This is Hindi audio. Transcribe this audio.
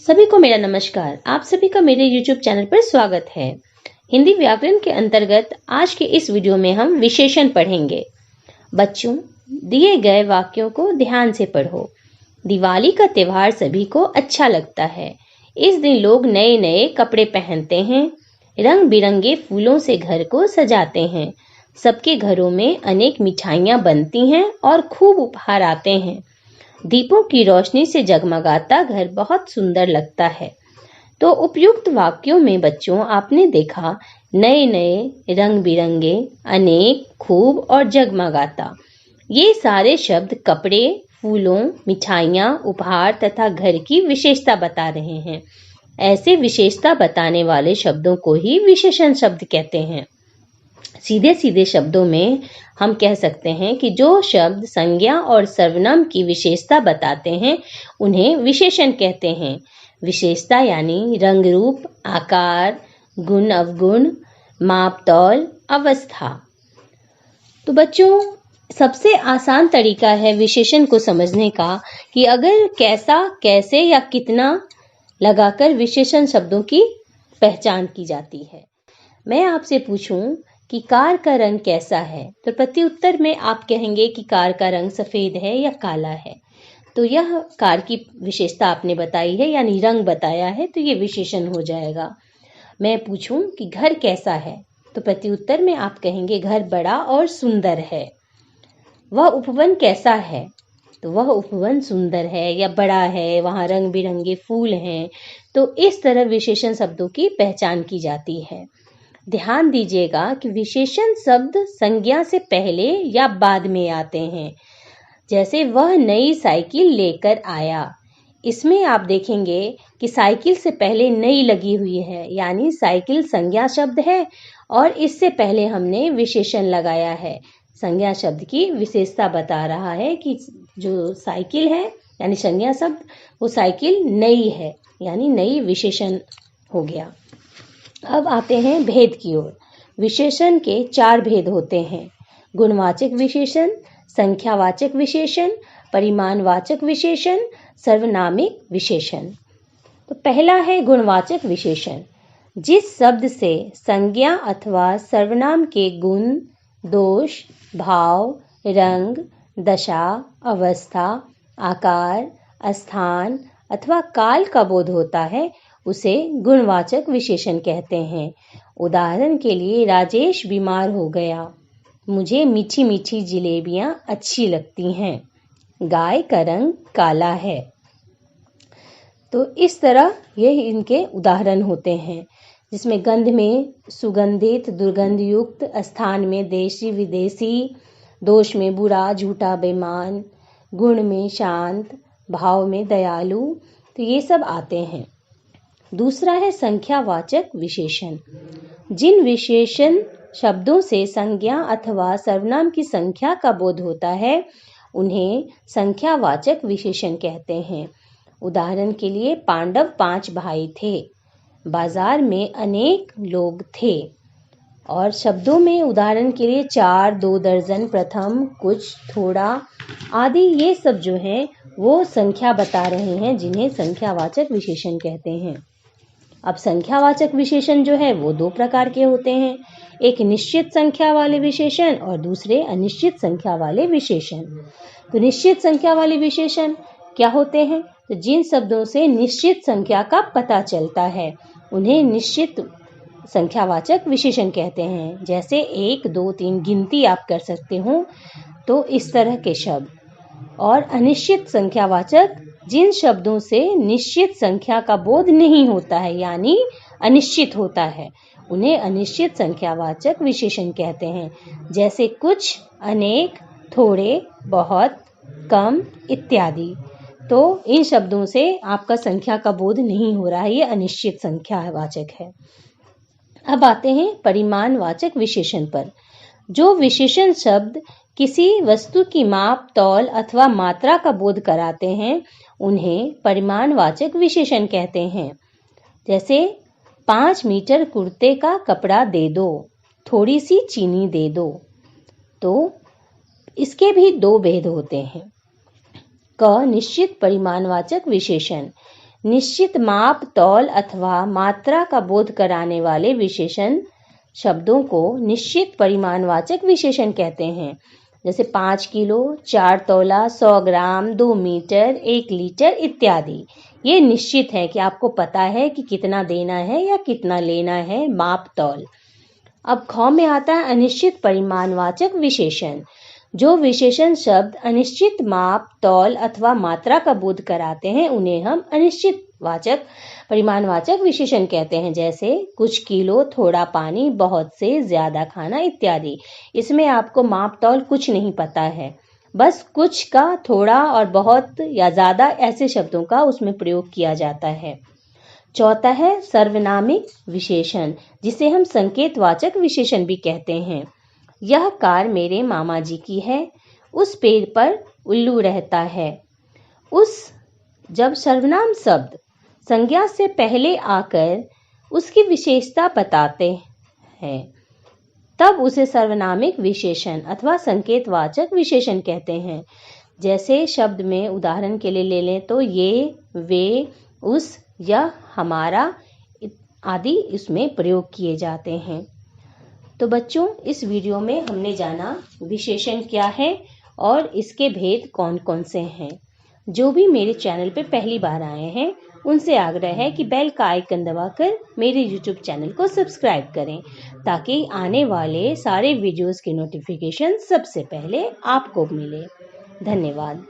सभी को मेरा नमस्कार। आप सभी का मेरे YouTube चैनल पर स्वागत है। हिंदी व्याकरण के अंतर्गत आज के इस वीडियो में हम विशेषण पढ़ेंगे। बच्चों, दिए गए वाक्यों को ध्यान से पढ़ो। दिवाली का त्योहार सभी को अच्छा लगता है। इस दिन लोग नए नए कपड़े पहनते हैं, रंग बिरंगे फूलों से घर को सजाते हैं। सबके घरों में अनेक मिठाइयाँ बनती हैं और खूब उपहार आते हैं। दीपों की रोशनी से जगमगाता घर बहुत सुंदर लगता है। तो उपयुक्त वाक्यों में बच्चों आपने देखा नए नए, रंग बिरंगे, अनेक, खूब और जगमगाता। ये सारे शब्द कपड़े, फूलों, मिठाइयाँ, उपहार तथा घर की विशेषता बता रहे हैं। ऐसे विशेषता बताने वाले शब्दों को ही विशेषण शब्द कहते हैं। सीधे सीधे शब्दों में हम कह सकते हैं कि जो शब्द संज्ञा और सर्वनाम की विशेषता बताते हैं उन्हें विशेषण कहते हैं। विशेषता यानी रंग रूप, आकार, गुण अवगुण, माप तौल, अवस्था। तो बच्चों, सबसे आसान तरीका है विशेषण को समझने का कि अगर कैसा, कैसे या कितना लगाकर विशेषण शब्दों की पहचान की जाती है। मैं आपसे पूछूं कि कार का रंग कैसा है, तो प्रत्युत्तर में आप कहेंगे कि कार का रंग सफेद है या काला है। तो यह कार की विशेषता आपने बताई है, यानी रंग बताया है, तो ये विशेषण हो जाएगा। मैं पूछूं कि घर कैसा है, तो प्रत्युत्तर में आप कहेंगे घर बड़ा और सुंदर है। वह उपवन कैसा है, तो वह उपवन सुंदर है या बड़ा है, वहां रंग बिरंगे फूल हैं। तो इस तरह विशेषण शब्दों की पहचान की जाती है। ध्यान दीजिएगा कि विशेषण शब्द संज्ञा से पहले या बाद में आते हैं। जैसे वह नई साइकिल लेकर आया, इसमें आप देखेंगे कि साइकिल से पहले नई लगी हुई है, यानी साइकिल संज्ञा शब्द है और इससे पहले हमने विशेषण लगाया है। संज्ञा शब्द की विशेषता बता रहा है कि जो साइकिल है यानी संज्ञा शब्द, वो साइकिल नई है, यानी नई विशेषण हो गया। अब आते हैं भेद की ओर। विशेषण के 4 भेद होते हैं: गुणवाचक विशेषण, संख्यावाचक विशेषण, परिमाणवाचक विशेषण, सर्वनामिक विशेषण। तो पहला है गुणवाचक विशेषण। जिस शब्द से संज्ञा अथवा सर्वनाम के गुण, दोष, भाव, रंग, दशा, अवस्था, आकार, स्थान अथवा काल का बोध होता है उसे गुणवाचक विशेषण कहते हैं। उदाहरण के लिए, राजेश बीमार हो गया, मुझे मीठी मीठी जलेबियां अच्छी लगती हैं, गाय का रंग काला है। तो इस तरह ये इनके उदाहरण होते हैं, जिसमें गंध में सुगंधित, दुर्गंध युक्त, स्थान में देशी विदेशी, दोष में बुरा झूठा बेईमान, गुण में शांत, भाव में दयालु, तो ये सब आते हैं। दूसरा है संख्यावाचक विशेषण। जिन विशेषण शब्दों से संज्ञा अथवा सर्वनाम की संख्या का बोध होता है उन्हें संख्यावाचक विशेषण कहते हैं। उदाहरण के लिए, पांडव 5 भाई थे, बाजार में अनेक लोग थे। और शब्दों में उदाहरण के लिए 4, 2 दर्जन, प्रथम, कुछ, थोड़ा आदि, ये सब जो हैं वो संख्या बता रहे हैं, जिन्हें संख्यावाचक विशेषण कहते हैं। अब संख्यावाचक विशेषण जो है वो 2 प्रकार के होते हैं, एक निश्चित संख्या वाले विशेषण और दूसरे अनिश्चित संख्या वाले विशेषण। तो निश्चित संख्या वाले विशेषण क्या होते हैं? तो जिन शब्दों से निश्चित संख्या का पता चलता है उन्हें निश्चित संख्यावाचक विशेषण कहते हैं। जैसे 1, 2, 3 गिनती आप कर सकते हो, तो इस तरह के शब्द। और अनिश्चित संख्यावाचक जिन शब्दों से निश्चित संख्या का बोध नहीं होता है, यानी अनिश्चित होता है, उन्हें अनिश्चित संख्यावाचक विशेषण कहते हैं। जैसे कुछ, अनेक, थोड़े, बहुत, कम इत्यादि। तो इन शब्दों से आपका संख्या का बोध नहीं हो रहा है, ये अनिश्चित संख्यावाचक है। अब आते हैं परिमाणवाचक विशेषण पर। जो विशेषण शब्द किसी वस्तु की माप, तौल अथवा मात्रा का बोध कराते हैं उन्हें परिमाणवाचक विशेषण कहते हैं। जैसे 5 मीटर कुर्ते का कपड़ा दे दो, थोड़ी सी चीनी दे दो। तो इसके भी 2 भेद होते हैं। क निश्चित परिमाणवाचक विशेषण। निश्चित माप, तौल अथवा मात्रा का बोध कराने वाले विशेषण शब्दों को निश्चित परिमाणवाचक विशेषण कहते हैं। जैसे 5 किलो, 4 तोला, 100 ग्राम, 2 मीटर, 1 लीटर इत्यादि। ये निश्चित है कि आपको पता है कि कितना देना है या कितना लेना है, माप तौल। अब ख में आता है अनिश्चित परिमाणवाचक विशेषण। जो विशेषण शब्द अनिश्चित माप, तौल अथवा मात्रा का बोध कराते हैं उन्हें हम अनिश्चित वाचक परिमाणवाचक विशेषण कहते हैं। जैसे कुछ किलो, थोड़ा पानी, बहुत से ज्यादा खाना इत्यादि। इसमें आपको माप तौल कुछ नहीं पता है, बस कुछ का, थोड़ा और बहुत या ज्यादा ऐसे शब्दों का उसमें प्रयोग किया जाता है। चौथा है सर्वनामिक विशेषण, जिसे हम संकेतवाचक विशेषण भी कहते हैं। यह कार मेरे मामा जी की है, उस पेड़ पर उल्लू रहता है। जब सर्वनाम शब्द संज्ञा से पहले आकर उसकी विशेषता बताते हैं तब उसे सर्वनामिक विशेषण अथवा संकेतवाचक विशेषण कहते हैं। जैसे शब्द में उदाहरण के लिए ले लें तो ये, वे, उस या हमारा आदि इसमें प्रयोग किए जाते हैं। तो बच्चों, इस वीडियो में हमने जाना विशेषण क्या है और इसके भेद कौन कौन से हैं। जो भी मेरे चैनल पे पहली बार आए हैं उनसे आग्रह है कि बेल का आइकन दबाकर मेरे YouTube चैनल को सब्सक्राइब करें, ताकि आने वाले सारे वीडियोस के नोटिफिकेशन सबसे पहले आपको मिले। धन्यवाद।